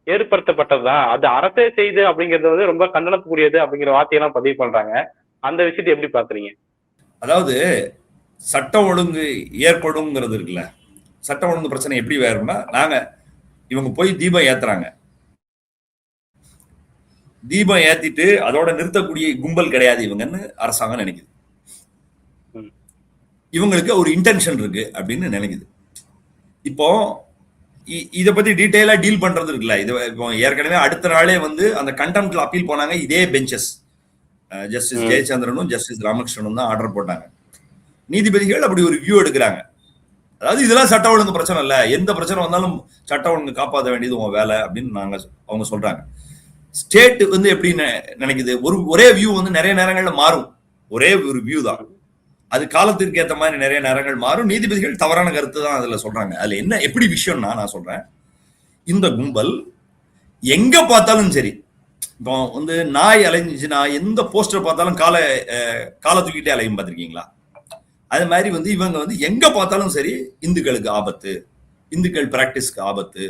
ஏற்படுத்தப்பட்டதுதான். அது அரசே செய்து அப்படிங்கிறது ரொம்ப கண்டனத்துக்குரியது அப்படிங்கிற வார்த்தையெல்லாம் பதிவு பண்றாங்க. அந்த விஷயத்தை எப்படி பாக்குறீங்க? அதாவது சட்ட ஒழுங்கு ஏற்படும்ங்கிறது இருக்குல்ல, சட்ட ஒழுங்கு பிரச்சனை எப்படி வேறும்னா, இவங்க போய் தீபம் ஏத்துறாங்க, தீபம் ஏத்திட்டு அதோட நிறுத்தக்கூடிய கும்பல் கிடையாது இவங்கன்னு அரசாங்கம் நினைக்குது. இவங்களுக்கு ஒரு இன்டென்ஷன் இருக்கு அப்படின்னு நினைக்குது. இப்போ இத பத்தி டீடைலா டீல் பண்றது இருக்குல்ல, இது இப்போ ஏற்கனவே அடுத்த நாளே அந்த கண்டெம்ட்ல அப்பீல் போனாங்க. இதே பெஞ்சஸ் ஜஸ்டிஸ் ஜெயச்சந்திரனும் ஜஸ்டிஸ் ராமகிருஷ்ணனும் தான் ஆர்டர் போட்டாங்க. நீதிபதிகள் அப்படி ஒரு வியூ எடுக்கிறாங்க. அதாவது இதெல்லாம் சட்ட ஒழுங்கு பிரச்சனை இல்ல, எந்த பிரச்சனை வந்தாலும் சட்ட ஒழுங்கு காப்பாற்ற வேண்டியது உங்க வேலை அப்படின்னு அவங்க சொல்றாங்க. ஸ்டேட் எப்படி நினைக்குது? ஒரே வியூ நிறைய நேரங்கள்ல மாறும். ஒரே ஒரு வியூ தான், அது காலத்திற்கு ஏற்ற மாதிரி நிறைய நேரங்கள் மாறும். நீதிபதிகள் தவறான கருத்து தான் அதுல சொல்றாங்க. அதுல என்ன எப்படி விஷயம்னா, நான் சொல்றேன், இந்த கும்பல் எங்க பார்த்தாலும் சரி, இப்போ நாய் அலைஞ்சிச்சுன்னா எந்த போஸ்டர் பார்த்தாலும் காலை தூக்கிட்டே அலையும் பார்த்திருக்கீங்களா? அது மாதிரி இவங்க எங்க பார்த்தாலும் சரி இந்துக்களுக்கு ஆபத்து, இந்துக்கள் பிராக்டிஸ்க்கு ஆபத்து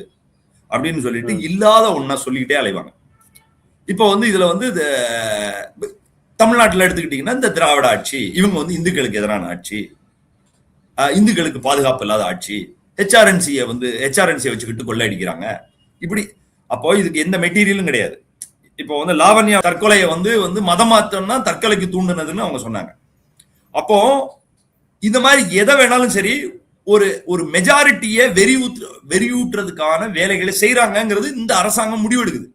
அப்படின்னு சொல்லிட்டு இல்லாத ஒன்னா சொல்லிக்கிட்டே அலைவாங்க. இப்போ இதுல தமிழ்நாட்டில் எடுத்துக்கிட்டீங்கன்னா இந்த திராவிட ஆட்சி, இவங்க இந்துக்களுக்கு எதிரான ஆட்சி, இந்துக்களுக்கு பாதுகாப்பு இல்லாத ஆட்சி, ஹெச்ஆர்என்சியை வச்சுக்கிட்டு கொள்ளையடிக்கிறாங்க இப்படி. அப்போ இதுக்கு எந்த மெட்டீரியலும் கிடையாது. இப்போ லாவண்யா தற்கொலையை மதம் மாத்தம்னா தற்கொலைக்கு தூண்டுனதுன்னு அவங்க சொன்னாங்க. அப்போ இந்த மாதிரி எதை வேணாலும் சரி ஒரு மெஜாரிட்டியை வெறியூட்டுறதுக்கான வேலைகளை செய்யறாங்கிறது இந்த அரசாங்கம் முடிவெடுக்குது.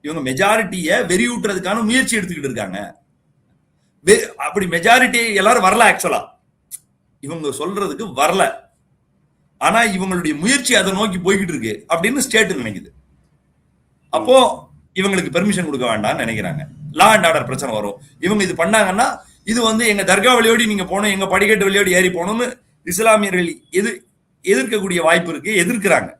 இவங்க மெஜாரிட்டியை வெறியூட்டுறதுக்கான முயற்சி எடுத்துக்கிட்டு இருக்காங்க. அப்படி மெஜாரிட்டி எல்லாரும் வரல, ஆக்சுவலா இவங்க சொல்றதுக்கு வரல, ஆனா இவங்களுடைய முயற்சி அதை நோக்கி போய்கிட்டு இருக்கு அப்படின்னு ஸ்டேட் நினைக்குது. அப்போ இவங்களுக்கு பெர்மிஷன் கொடுக்க வேண்டாம்னு நினைக்கிறாங்க. லா அண்ட் ஆர்டர் பிரச்சனை வரும். இவங்க இது பண்ணாங்கன்னா இது எங்க தர்கா வழியோடி நீங்க போகணும், எங்க படிக்கட்டு வழியோடி ஏறி போகணும்னு இஸ்லாமியர்கள் எதிர்க்கக்கூடிய வாய்ப்பு இருக்கு, எதிர்க்கிறாங்க.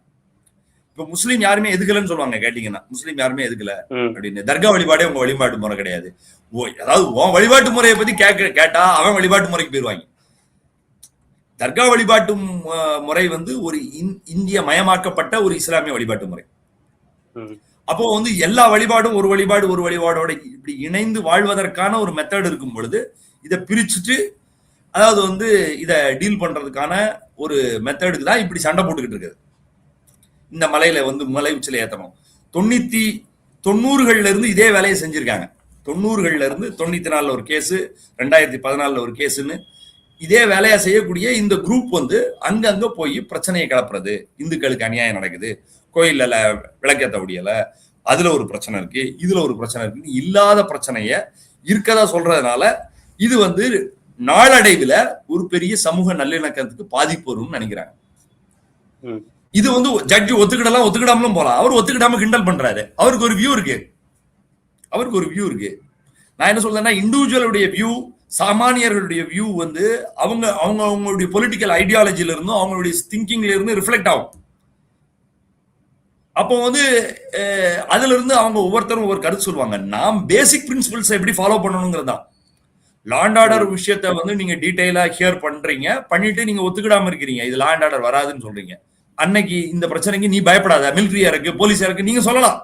இப்ப முஸ்லீம் யாருமே எதுக்கலன்னு சொல்லுவாங்க கேட்டீங்கன்னா, முஸ்லீம் யாருமே எதுக்கல ம் அப்படின்னு. தர்கா வழிபாடே உங்க வழிபாட்டு முறை கிடையாது. அதாவது உன் வழிபாட்டு முறையை பத்தி கேட்டா அவன் வழிபாட்டு முறைக்கு போயிருவாங்க. தர்கா வழிபாட்டு முறை வந்து ஒரு இந்திய மயமாக்கப்பட்ட ஒரு இஸ்லாமிய வழிபாட்டு முறை. ம் அப்போ வந்து எல்லா வழிபாடும் ஒரு வழிபாடோட இப்படி இணைந்து வாழ்வதற்கான ஒரு மெத்தட் இருக்கும் பொழுது இதை பிரிச்சுட்டு, அதாவது வந்து இதை டீல் பண்றதுக்கான ஒரு மெத்தடுக்கு தான் இப்படி சண்டை போட்டுக்கிட்டு இருக்குது. இந்த மலையில வந்து மலை உச்சில ஏத்தணும். 90கள்ல இருந்து இதே வேலையை செஞ்சிருக்காங்க. 90கள்ல இருந்து 94ல ஒரு கேஸ், 2014ல ஒரு கேஸ்ன்னு இதே வேலையா செய்யக்கூடிய இந்த குரூப் வந்து அங்கங்க போய் பிரச்சனையை கிளப்புறது. இந்துக்களுக்கு அநியாயம் நடக்குது, கோயில்ல விளக்கேற்ற முடியல, அதுல ஒரு பிரச்சனை இருக்கு, இதுல ஒரு பிரச்சனை இருக்கு, இல்லாத பிரச்சனைய இருக்கதா சொல்றதுனால இது வந்து நாளடைவில் ஒரு பெரிய சமூக நல்லிணக்கத்துக்கு பாதிப்பு வரும்னு நினைக்கிறாங்க. இது வந்து ஜட்ஜி ஒத்துக்கிடாமலும் போலாம். அவர் ஒத்துக்கிடாம கிண்டல் பண்றாரு. அவருக்கு ஒரு வியூ இருக்கு. நான் என்ன சொல்றேன்னா, இண்டிவிஜுவலுடைய வியூ, சாமானியர்களுடைய வியூ வந்து அவங்களுடைய பொலிட்டிக்கல் ஐடியாலஜில இருந்தும் அவங்களுடைய திங்கிங்ல இருந்து ரிஃப்ளெக்ட் ஆகும். அப்போ வந்து அதுல இருந்து அவங்க ஒவ்வொருத்தரும் ஒவ்வொரு கருத்து சொல்லுவாங்க. நாம் பேசிக் பிரின்சிபிள்ஸ் எப்படி ஃபாலோ பண்ணணுங்கிறதா. லா அண்ட் ஆர்டர் விஷயத்த வந்து நீங்க டீடைலா ஹியர் பண்றீங்க, பண்ணிட்டு நீங்க ஒத்துக்கிடாம இருக்கிறீங்க, இது லா அண்ட் ஆர்டர் வராதுன்னு சொல்றீங்க. அன்னைக்கு இந்த பிரச்சனைக்கு நீ பயப்படாத, மிலிட்டரியா இருக்கு, போலீஸா இருக்கு, நீங்க சொல்லலாம்,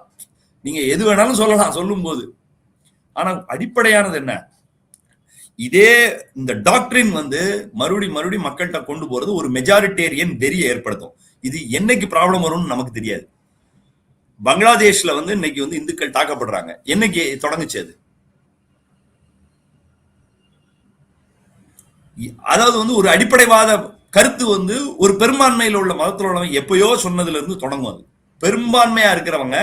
நீங்க எது வேணாலும் சொல்லலாம் சொல்லும் போது. ஆனா அடிப்படையானது என்ன? இதே இந்த டாக்டரின் வந்து மறுபடியும் மக்கள்கிட்ட கொண்டு போறது ஒரு மெஜாரிட்டேரியன் வெறியை ஏற்படுத்தும். இது என்னைக்கு ப்ராப்ளம் வரும்னு நமக்கு தெரியாது. பங்களாதேஷ்ல வந்து இன்னைக்கு வந்து இந்துக்கள் தாக்கப்படுறாங்க. என்னைக்கு தொடங்குச்சு அது? அதாவது வந்து ஒரு அடிப்படைவாத கருத்து வந்து ஒரு பெரும்பான்மையில் உள்ள மதத்தில் உள்ளவங்க எப்பயோ சொன்னதுல இருந்து தொடங்கும். அது பெரும்பான்மையா இருக்கிறவங்க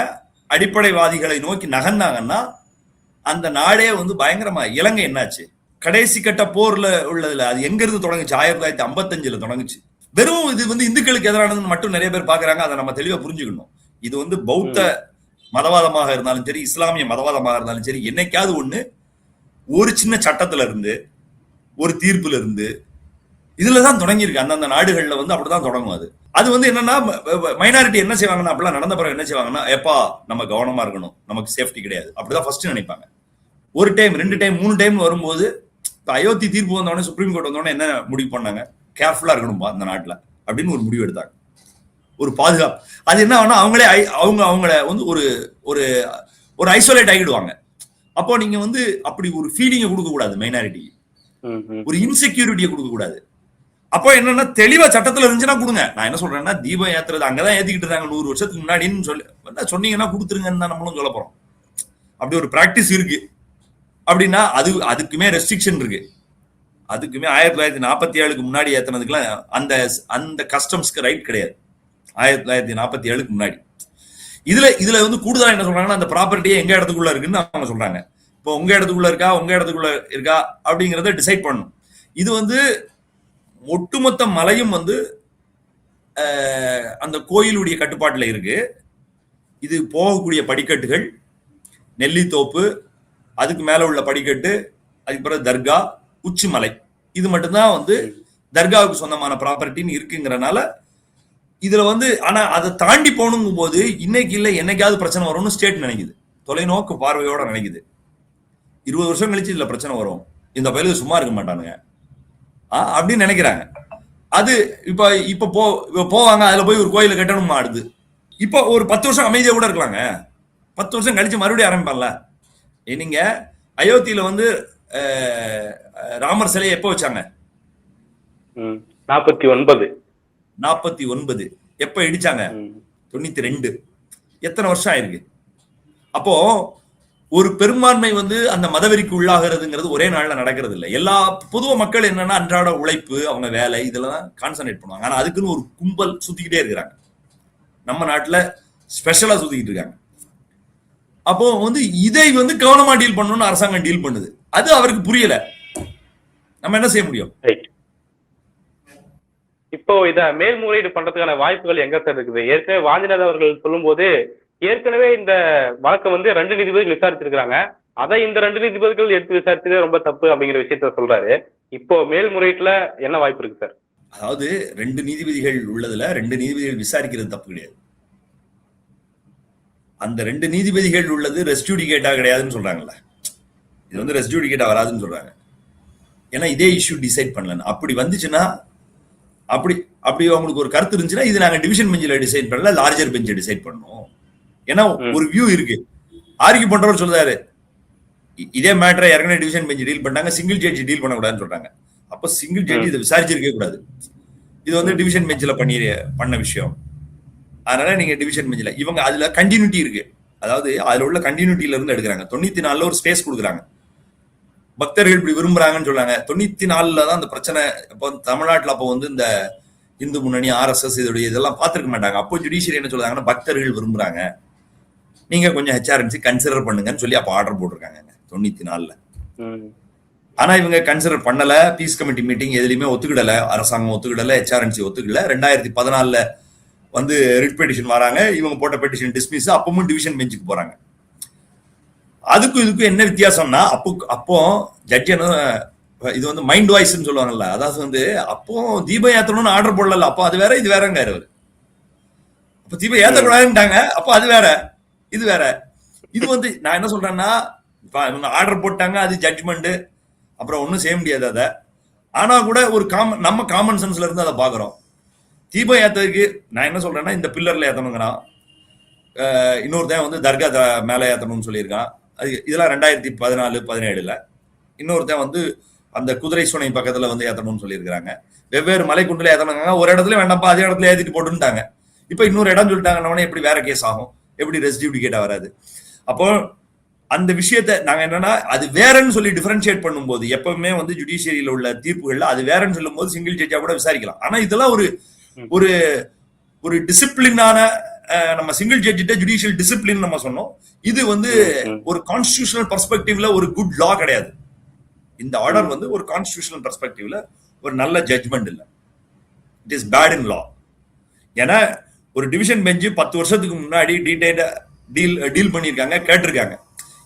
அடிப்படைவாதிகளை நோக்கி நகர்ந்தாங்கன்னா அந்த நாடே வந்து பயங்கரமா. இலங்கை என்னாச்சு? கடைசி கட்ட போர்ல உள்ளதுல அது எங்க இருந்து தொடங்குச்சு? 1955ல தொடங்குச்சு. வெறும் இது வந்து இந்துக்களுக்கு எதிரானதுன்னு மட்டும் நிறைய பேர் பாக்குறாங்க. அதை நம்ம தெளிவா புரிஞ்சுக்கணும். இது வந்து பௌத்த மதவாதமாக இருந்தாலும் சரி, இஸ்லாமிய மதவாதமாக இருந்தாலும் சரி, என்னைக்காவது ஒண்ணு ஒரு சின்ன சட்டத்துல இருந்து, ஒரு தீர்ப்புல இருந்து, இதுலதான் தொடங்கியிருக்கு. அந்தந்த நாடுகள்ல வந்து அப்படிதான் தொடங்கும். அது வந்து என்னன்னா, மைனாரிட்டி என்ன செய்வாங்கன்னா, அப்படிலாம் நடந்த பிறகு என்ன செய்வாங்கன்னா, எப்பா நம்ம கவனமா இருக்கணும், நமக்கு சேஃப்டி கிடையாது, அப்படிதான் ஃபர்ஸ்ட் நினைப்பாங்க. ஒரு டைம் 2 டைம் 3 டைம் வரும்போது, அயோத்தி தீர்ப்பு வந்தோடனே, சுப்ரீம் கோர்ட் வந்தோடனே என்ன முடிவு பண்ணாங்க? கேர்ஃபுல்லா இருக்கணும்பா அந்த நாட்டுல அப்படின்னு ஒரு முடிவு எடுத்தாங்க. ஒரு பாதுகாப்பு. அது என்ன ஆனா அவங்கள வந்து ஒரு ஐசோலேட் ஆகிடுவாங்க. அப்போ நீங்க வந்து அப்படி ஒரு ஃபீலிங்கை கொடுக்க கூடாது மைனாரிட்டி, ஒரு இன்செக்யூரிட்டியை கொடுக்க கூடாது. அப்போ என்னன்னா, தெளிவா சட்டத்துல இருந்துச்சுன்னா கொடுங்க. நான் என்ன சொல்றேன்னா, தீபம் ஏத்துறது அங்கதான் ஏத்திக்கிட்டு இருக்காங்க 100 வருஷத்துக்கு முன்னாடின்னு சொல்லி சொன்னீங்கன்னா கொடுத்துருங்கன்னு தான் நம்மளும் சொல்ல போறோம். அப்படி ஒரு பிராக்டிஸ் இருக்கு அப்படின்னா அதுக்குமே ரெஸ்ட்ரிக்ஷன் இருக்கு. அதுக்குமே 1947க்கு முன்னாடி ஏத்தினதுக்குலாம் அந்த கஸ்டம்ஸ்க்கு ரைட் கிடையாது. 1947க்கு முன்னாடி இதுல வந்து கூடுதலா என்ன சொல்றாங்கன்னா, அந்த ப்ராப்பர்ட்டியே எங்க இடத்துக்குள்ள இருக்குன்னு அவங்க சொல்றாங்க. இப்போ உங்க இடத்துக்குள்ள இருக்கா அப்படிங்கறத டிசைட் பண்ணணும். இது வந்து ஒட்டுமொத்த மலையும் வந்து அந்த கோயிலுடைய கட்டுப்பாட்டுல இருக்கு. இது போகக்கூடிய படிக்கட்டுகள், நெல்லித்தோப்பு, அதுக்கு மேல உள்ள படிக்கட்டு, அதுக்கு பிறகு தர்கா, உச்சிமலை, இது மட்டும்தான் வந்து தர்காவுக்கு சொந்தமான ப்ராப்பர்ட்டின்னு இருக்குங்கிறனால இதுல வந்து. ஆனா அதை தாண்டி போகணுங்கும் போது இன்னைக்கு இல்ல என்னைக்காவது பிரச்சனை வரும்னு ஸ்டேட் நினைக்குது, தொலைநோக்கு பார்வையோட நினைக்குது. 20 வருஷம் கழிச்சு இதுல பிரச்சனை வரும், இந்த பயிலுக்கு சும்மா இருக்க மாட்டானுங்க அப்படின்னு நினைக்கிறாங்க. அது இப்ப போவாங்க, அதுல போய் ஒரு கோயில கட்டணுமா அடுத்து. இப்ப ஒரு 10 வருஷம் அமைதியா கூட இருக்கலாங்க. 10 வருஷம் கழிச்சு மறுபடியும் ஆரம்பிப்பான்ல. நீங்க அயோத்தியில வந்து ராமர் சிலையை எப்ப வச்சாங்க? 49. எப்ப இடிச்சாங்க? 92. எத்தனை வருஷம் ஆயிருக்கு? அப்போ ஒரு பெரும்பான்மை வந்து அந்த மதவெறிக்கு உள்ளாகிறதுங்கிறது ஒரே நாள்ல நடக்கிறது இல்லை. எல்லா பொதுவ மக்கள் என்னன்னா அன்றாட உழைப்பு, அவங்க வேலை, இதெல்லாம் கான்சன்ட்ரேட் பண்ணுவாங்க. ஆனா அதுக்குன்னு ஒரு கும்பல் சுத்திக்கிட்டே இருக்கிறாங்க. நம்ம நாட்டுல ஸ்பெஷலா சுத்திக்கிட்டு இருக்காங்க. அப்போ வந்து இதை வந்து கவனமா டீல் பண்ணணும்னு அரசாங்கம் டீல் பண்ணுது. அது அவருக்கு புரியல. நம்ம என்ன செய்ய முடியும்? இப்போ இத மேல்முறையீடு பண்றதுக்கான வாய்ப்புகள் எங்க சார் இருக்குது? ஏற்கனவே வாஞ்சிநாதன் அவர்கள் சொல்லும் போது, ஏற்கனவே இந்த வழக்கை வந்து 2 நீதிபதிகள் விசாரிச்சிருக்காங்க. அதை இந்த 2 நீதிபதிகள் எடுத்து விசாரிச்சதே ரொம்ப தப்பு அப்படிங்கிற விஷயத்த சொல்றாரு. இப்போ மேல்முறையீட்டுல என்ன வாய்ப்பு இருக்கு சார்? அதாவது 2 நீதிபதிகள் உள்ளதுல 2 நீதிபதிகள் விசாரிக்கிறது தப்பு கிடையாது. அந்த 2 நீதிபதிகள் உள்ளது ரெஸ்டியூடிகேட்டா கிடையாதுன்னு சொல்றாங்கல்ல, இது வந்து ரெஸ்டியூடிகேட்டா வராதுன்னு சொல்றாங்க. ஏன்னா இதே இஷ்யூ டிசைட் பண்ணல. அப்படி வந்துச்சுன்னா அப்படி அப்படி அவங்களுக்கு ஒரு கருத்து இருந்துச்சுன்னா இது நாங்க டிவிஷன் பெஞ்சில் டிசைட் பண்ணல, லார்ஜர் பெஞ்சை டிசைட் பண்ணணும். ஏன்னா ஒரு வியூ இருக்கு. ஆர்கியூ பண்றவர் சொல்றாரு இதே மேட்டரை ஏற்கனவே டிவிஷன் பெஞ்ச் டீல் பண்ணாங்க, சிங்கிள் ஜட்ஜ் டீல் பண்ணக்கூடாதுன்னு சொல்றாங்க. அப்ப சிங்கிள் ஜட்ஜ் இதை விசாரிச்சிருக்கே கூடாது, இது வந்து டிவிஷன் பெஞ்சில் பண்ண விஷயம். அதனால நீங்க டிவிஷன் பெஞ்சில் இவங்க அதுல கண்டினியூட்டி இருக்கு. அதாவது அதுல உள்ள கண்டினியூட்டில இருந்து எடுக்கிறாங்க. 94 ஒரு ஸ்பேஸ் கொடுக்குறாங்க. பக்தர்கள் இப்படி விரும்புறாங்கன்னு சொல்றாங்க. 94 தான் அந்த பிரச்சனை. இப்போ தமிழ்நாட்டில் அப்போ வந்து இந்த இந்து முன்னணி, RSS இதோடைய இதெல்லாம் பார்த்துருக்க மாட்டாங்க. அப்போ ஜுடிஷியரி என்ன சொல்றாங்கன்னா பக்தர்கள் விரும்புறாங்க, நீங்க கொஞ்சம் HRNC கன்சிடர் பண்ணுங்கன்னு சொல்லி அப்போ ஆர்டர் போட்டிருக்காங்க 94. ஆனா இவங்க கன்சிடர் பண்ணல. பீஸ் கமிட்டி மீட்டிங் எதுலையுமே ஒத்துக்கிடல, அரசாங்கம் ஒத்துக்கிடல, HRNC ஒத்துக்கிடல. 2014 வந்து ரிட் பெட்டிஷன் வராங்க, இவங்க போட்ட பெட்டிஷன் டிஸ்மிஸ். அப்பவும் டிவிஷன் பெஞ்சுக்கு போறாங்க. அதுக்கும் இதுக்கும் என்ன வித்தியாசம்னா அப்போ ஜட்ஜ் என்ன இது வந்து மைண்ட் வாய்ஸ்ன்னு சொல்லுவாங்கல்ல, அதாவது வந்து அப்போ தீபம் ஏத்தணும்னு ஆர்டர் போடல, அப்போ அது வேற இது வேறங்க. அப்ப தீபம் ஏத்தக்கூடாதுன்ட்டாங்க, அப்போ அது வேற இது வேற. இது வந்து நான் என்ன சொல்றேன்னா இவங்க ஆர்டர் போட்டாங்க, அது ஜட்ஜ்மெண்ட், அப்புறம் ஒன்றும் செய்ய முடியாது அதை. ஆனா கூட ஒரு நம்ம காமன் சென்ஸ்ல இருந்து அதை பாக்குறோம். தீபம் ஏத்ததுக்கு நான் என்ன சொல்றேன்னா இந்த பில்லர்ல ஏத்தணுங்கிறான், இன்னொருத்தன் வந்து தர்கா மேல ஏத்தணும்னு சொல்லியிருக்கான். இதெல்லாம் 2014-17. இன்னொருத்தன் வந்து அந்த குதிரை சுனை பக்கத்துல வந்து ஏத்தணும்னு சொல்லியிருக்காங்க. வெவ்வேறு மலைக்குண்டுல ஏத்தணுங்க, ஒரு இடத்துல வேண்டாம்ப்பா அதே இடத்துல ஏத்திட்டு போட்டுட்டாங்க. இப்ப இன்னொரு இடம் சொல்லிட்டாங்கன்னா எப்படி வேற கேஸ் ஆகும், எப்படி ரெஸ்டியூடிகேட்டா வராது. அப்போ அந்த விஷயத்த நாங்க என்னன்னா அது வேறன்னு சொல்லி டிஃபரன்ஷியேட் பண்ணும்போது எப்பவுமே வந்து ஜுடிஷியரியில உள்ள தீர்ப்புகள்ல அது வேறன்னு சொல்லும் போது சிங்கிள் ஜட்ஜா கூட விசாரிக்கலாம். ஆனா இதெல்லாம் ஒரு ஒரு டிசிப்ளினான நம்ம சிங்கிள் ஜட்ஜிட்ட ஜுடிஷியல் டிசிப்ளின் நம்ம சொன்னோம். இது வந்து ஒரு கான்ஸ்டிடியூஷனல் பெர்ஸ்பெக்டிவ்ல ஒரு குட் லா கிடையாது. இந்த ஆர்டர் வந்து ஒரு கான்ஸ்டிடியூஷனல் பெர்ஸ்பெக்டிவ்ல ஒரு நல்ல ஜட்ஜ்மெண்ட் இல்ல, இட் இஸ் பேட் இன் லா. ஏன்னா ஒரு டிவிஷன் பெஞ்சு 10 வருஷத்துக்கு முன்னாடி டீல் பண்ணியிருக்காங்க, கேட்டிருக்காங்க.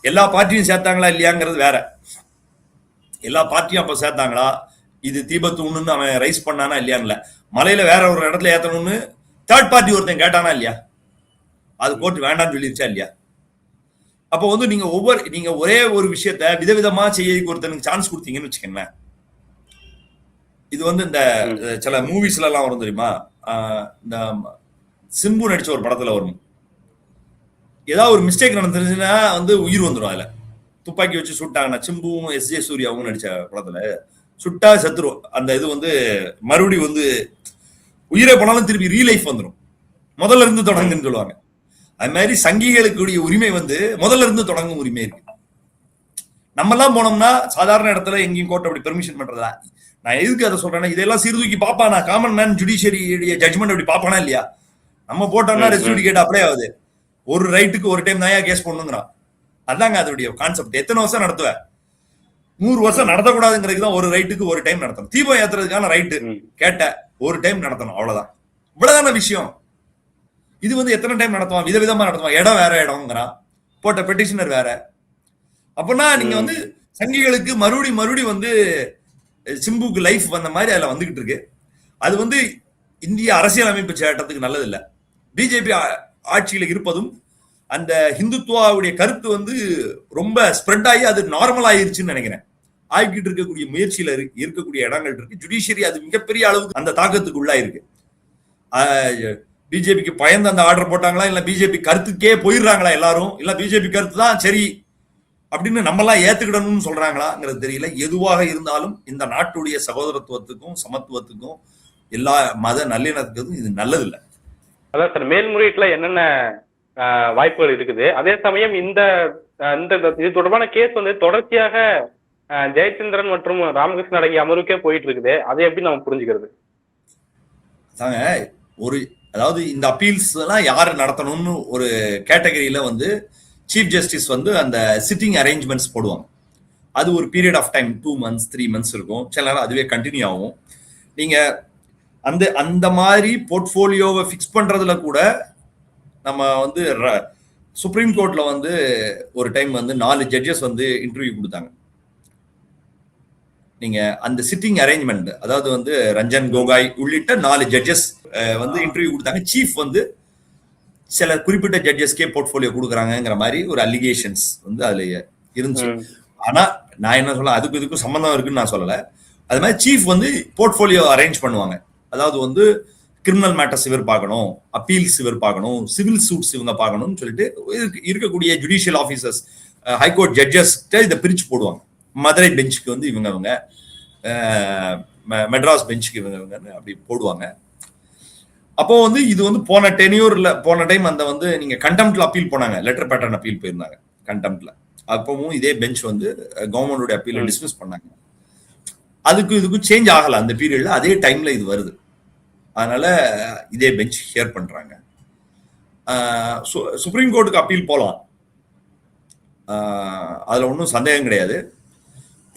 எல்லா பார்ட்டியும் சேர்த்தாங்களா இல்லையாங்கிறது வேற. எல்லா பார்ட்டியும் அப்ப சேர்த்தாங்களா, இது தீபத்தூன்னு அவன் ரைஸ் பண்ணானா இல்லையான்ல, மலையில வேற ஒரு இடத்துல ஏத்தணும்னு தேர்ட் பார்ட்டி ஒருத்தன் கேட்டானா இல்லையா, அது கோர்ட் வேண்டாம்னு சொல்லிருச்சா இல்லையா. அப்போ வந்து நீங்க ஒரே ஒரு விஷயத்த விதவிதமா செய்ய ஒருத்தனுக்கு சான்ஸ் கொடுத்தீங்கன்னு வச்சுக்கோங்களேன். இது வந்து இந்த சில மூவிஸ்ல எல்லாம் வரும் தெரியுமா, இந்த சிம்பு நடிச்ச ஒரு படத்துல வரும், ஏதாவது ஒரு மிஸ்டேக் நடந்துருச்சுன்னா வந்து உயிர் வந்துடும். அதுல துப்பாக்கி வச்சு சுட்டாங்கன்னா, சிம்புவும் SJ சூர்யாவும் நடிச்ச படத்துல சுட்டா செத்துரும். அந்த இது வந்து மறுபடியும் வந்து உயிரை போனாலும் திருப்பி ரீலைஃப் வந்துடும், முதல்ல இருந்து தொடங்குன்னு சொல்லுவாங்க. அது மாதிரி சங்கிகளுக்குரிய உரிமை வந்து முதல்ல இருந்து தொடங்கும் உரிமை இருக்கு. நம்ம எல்லாம் போனோம்னா சாதாரண இடத்துல எங்கேயும் கோர்ட் அப்படி பெர்மிஷன் பண்றதா. நான் எதுக்கு அதை சொல்றேன்னா இதெல்லாம் சீர்தூக்கி பாப்பானா, காமன் மேன் ஜுடிஷியரி ஜட்ஜ்மெண்ட் அப்படி பாப்பானா இல்லையா. நம்ம போட்டோம்னா ரெஸ்டியூடிகேட் அப்ளை ஆகுது, ஒரு ரைட்டுக்கு ஒரு டைம் தான் கேஸ் பண்ணுங்கிறான். அதாங்க அதோடைய கான்செப்ட். எத்தனை வருஷம் நடத்துவ, 100 வருஷம் நடத்தக்கூடாதுங்கிறதுக்கு தான் ஒரு ரைட்டுக்கு ஒரு டைம் நடத்தணும். தீபம் ஏத்துறதுக்கான ரைட்டு கேட்ட ஒரு டைம் நடத்தணும், அவ்வளவுதான். இவ்வளவுதான விஷயம். இது வந்து எத்தனை டைம் நடத்துவான், விதவிதமா நடத்துவான். இடம் வேற இடம்ங்கிறான், போட்ட பெட்டிஷனர் வேற. அப்படின்னா நீங்க வந்து சங்கிகளுக்கு மறுபடி வந்து சிம்புக்கு லைஃப் வந்த மாதிரி அதுல வந்துகிட்டு இருக்கு. அது வந்து இந்திய அரசியல் அமைப்பு சட்டத்துக்கு நல்லது இல்ல. பிஜேபி ஆட்சியில இருப்பதும் அந்த ஹிந்துத்துவாவுடைய கருத்து வந்து ரொம்ப ஸ்ப்ரெட் ஆகி அது நார்மல் ஆயிருச்சுன்னு நினைக்கிறேன். ஆகிட்டு இருக்கக்கூடிய முயற்சியில இருக்கக்கூடிய இடங்கள் இருக்கு. ஜுடிஷியரி அது மிகப்பெரிய அளவுக்கு அந்த தாக்கத்துக்கு உள்ளாயிருக்கு. பிஜேபிக்கு பயந்து அந்த ஆர்டர் போட்டாங்களா, இல்ல பிஜேபி கருத்துக்கே போயிடுறாங்களா எல்லாரும், இல்ல பிஜேபி கருத்து தான் சரி அப்படின்னு நம்ம எல்லாம் ஏத்துக்கிடணும்னு சொல்றாங்களாங்கிறது தெரியல. எதுவாக இருந்தாலும் இந்த நாட்டுடைய சகோதரத்துவத்துக்கும் சமத்துவத்துக்கும் எல்லா மத நல்லிணக்கத்துக்கும் இது நல்லது இல்லை. அதான் சார், மேல்முறையீட்டுல என்னென்ன வாய்ப்புகள் இருக்குது. அதே சமயம் இந்த இது தொடர்பான கேஸ் வந்து தொடர்ச்சியாக ஜெயச்சந்திரன் மற்றும் ராமகிருஷ்ணன் அடங்கிய அமர்வுக்கே போயிட்டு இருக்குது. அதை எப்படி நம்ம புரிஞ்சுக்கிறது? அதாவது இந்த அப்பீல்ஸ் எல்லாம் யாரு நடத்தணும்னு ஒரு கேட்டகரியில வந்து சீஃப் ஜஸ்டிஸ் வந்து அந்த சிட்டிங் அரேஞ்ச்மெண்ட்ஸ் போடுவாங்க. அது ஒரு period of time 2 months 3 months இருக்கும். சில நேரம் அதுவே கண்டினியூ ஆகும். நீங்க அந்த மாதிரி போர்ட்ஃபோலியோவை ஃபிக்ஸ் பண்றதுல கூட நம்ம வந்து சுப்ரீம் கோர்ட்ல வந்து ஒரு டைம் வந்து 4 ஜட்ஜஸ் வந்து இன்டர்வியூ கொடுத்தாங்க. நீங்க அந்த சிட்டிங் அரேஞ்ச்மெண்ட், அதாவது வந்து ரஞ்சன் கோகாய் உள்ளிட்ட 4 ஜட்ஜஸ் வந்து இன்டர்வியூ கொடுத்தாங்க. சீஃப் வந்து சில குறிப்பிட்ட ஜட்ஜஸ்க்கே போர்ட்ஃபோலியோ கொடுக்குறாங்கிற மாதிரி ஒரு அலிகேஷன்ஸ் வந்து அதுல இருந்துச்சு. ஆனா நான் என்ன சொல்ல, அதுக்கும் இதுக்கும் சம்பந்தம் இருக்குன்னு நான் சொல்லல. அது மாதிரி சீஃப் வந்து போர்ட்ஃபோலியோ அரேஞ்ச் பண்ணுவாங்க. அதாவது வந்து கிரிமினல் மேட்டர்ஸ் இவர் பார்க்கணும், அப்பீல்ஸ் இவர் பார்க்கணும், சிவில் சூட்ஸ் இவங்க பார்க்கணும்னு சொல்லிட்டு இருக்கக்கூடிய ஜுடிஷியல் ஆஃபீஸர்ஸ், ஹைகோர்ட் ஜட்ஜஸ் இதை பிரிச்சு போடுவாங்க. மதுரை பெஞ்சுக்கு வந்து இவங்க, மெட்ராஸ் பெஞ்சுக்கு இவங்க அப்படி போடுவாங்க. அப்போ வந்து இது வந்து போன டைம் அந்த வந்து நீங்க கண்டெம்ட்ல அப்பீல் போனாங்க, லெட்டர் பேட்டர்ன் அப்பீல் போயிருந்தாங்க கண்டெம்ட்ல. அப்பவும் இதே பெஞ்ச் வந்து கவர்மெண்டோட அப்பீல் டிஸ்மிஸ் பண்ணாங்க. இதுக்கும் சேஞ்ச் ஆகல அந்த பீரியட்ல, அதே டைம்ல இது வருது. அதனால இதே பெஞ்ச் ஹியர் பண்றாங்க. சுப்ரீம் கோர்ட்டுக்கு அப்பீல் போலாம், அதுல ஒன்றும் சந்தேகம் கிடையாது.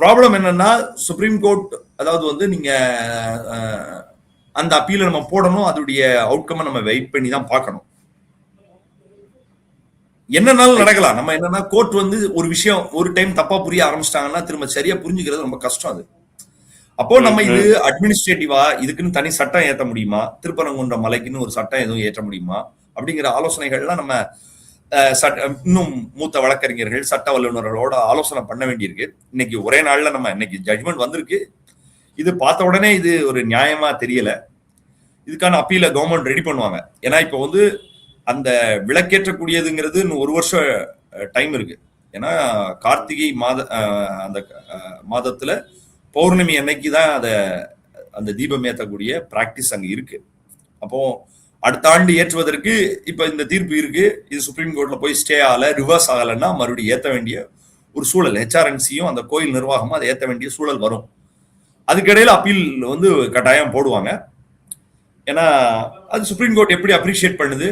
ப்ராப்ளம் என்னன்னா சுப்ரீம் கோர்ட் அதாவது வந்து நீங்க அந்த அப்பீல நம்ம போடணும், அதோடைய அவுட்கம் நம்ம வெயிட் பண்ணி தான் பார்க்கணும். என்னன்னாலும் நடக்கலாம். நம்ம என்னன்னா கோர்ட் வந்து ஒரு விஷயம் ஒரு டைம் தப்பா புரிய ஆரம்பிச்சிட்டாங்கன்னா திரும்ப சரியா புரிஞ்சுக்கிறது ரொம்ப கஷ்டம். அது அப்போ நம்ம இது அட்மினிஸ்ட்ரேட்டிவா இதுக்குன்னு தனி சட்டம் ஏற்ற முடியுமா, திருப்பரங்குன்ற மலைக்குன்னு ஒரு சட்டம் எதுவும் ஏற்ற முடியுமா அப்படிங்கிற ஆலோசனைகள்லாம் நம்ம இன்னும் மூத்த வழக்கறிஞர்கள் சட்ட வல்லுநர்களோட ஆலோசனை பண்ண வேண்டியிருக்கு. இன்னைக்கு ஒரே நாள்ல நம்ம இன்னைக்கு ஜட்ஜ்மெண்ட் வந்திருக்கு. இது பார்த்த உடனே இது ஒரு நியாயமா தெரியல. இதுக்கான அப்பீல கவர்மெண்ட் ரெடி பண்ணுவாங்க. ஏன்னா இப்ப வந்து அந்த விளக்கேற்றக்கூடியதுங்கிறது இன்னும் 1 வருஷம் டைம் இருக்கு. ஏன்னா கார்த்திகை அந்த மாதத்துல பௌர்ணமி அன்னைக்கு தான் அந்த தீபம் ஏற்றக்கூடிய பிராக்டிஸ் அங்க இருக்கு. அப்போ அடுத்த ஆண்டு ஏற்றுவதற்கு இப்ப இந்த தீர்ப்பு இருக்கு. இது சுப்ரீம் கோர்ட்ல போய் ஸ்டே ஆகல, ரிவர்ஸ் ஆகலைன்னா மறுபடியும் ஏற்ற வேண்டிய ஒரு சூழல், ஹெச்ஆர்என்சியும் அந்த கோயில் நிர்வாகமும் அதை ஏற்ற வேண்டிய சூழல் வரும். அதுக்கிடையில அப்பீல் வந்து கட்டாயம் போடுவாங்க. ஏன்னா அது சுப்ரீம் கோர்ட் எப்படி அப்ரிஷியேட் பண்ணுது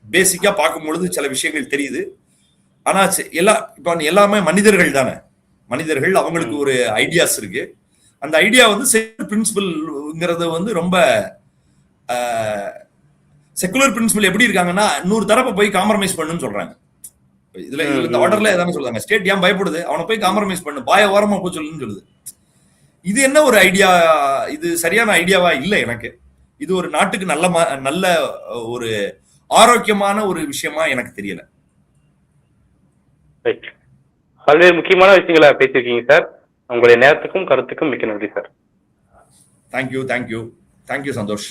பேசிக்கா பார்க்கும்பொழுது சில விஷயங்கள் தெரியுது. ஆனா இப்ப எல்லாமே மனிதர்கள் தானே, மனிதர்கள், அவங்களுக்கு ஒரு ஐடியாஸ் இருக்கு. அந்த ஐடியா வந்து செக்குலர் பிரின்சிபல்ங்கிறது வந்து ரொம்ப செக்குலர் பிரின்சிபல் எப்படி இருக்காங்கன்னா 100 தரப்பை போய் காம்ப்ரமைஸ் பண்ணுன்னு சொல்றாங்க. இதுல இந்த ஆர்டர்ல ஏதாவது சொல்றாங்க, ஸ்டேட் ஏன் பயப்படுது, அவனை போய் காம்ப்ரமைஸ் பண்ணு, பாய ஓரமா போய் சொல்லுன்னு சொல்லுது. இது என்ன ஒரு ஐடியா? இது சரியான ஐடியாவா இல்ல எனக்கு. இது ஒரு நாட்டுக்கு நல்ல ஒரு ஆரோக்கியமான ஒரு விஷயமா எனக்கு தெரியல. பல்வேறு முக்கியமான விஷயங்களை பேசியிருக்கீங்க சார். உங்களுடைய நேரத்துக்கும் கருத்துக்கும் மிக்க நன்றி சார். தேங்க்யூ சந்தோஷ்.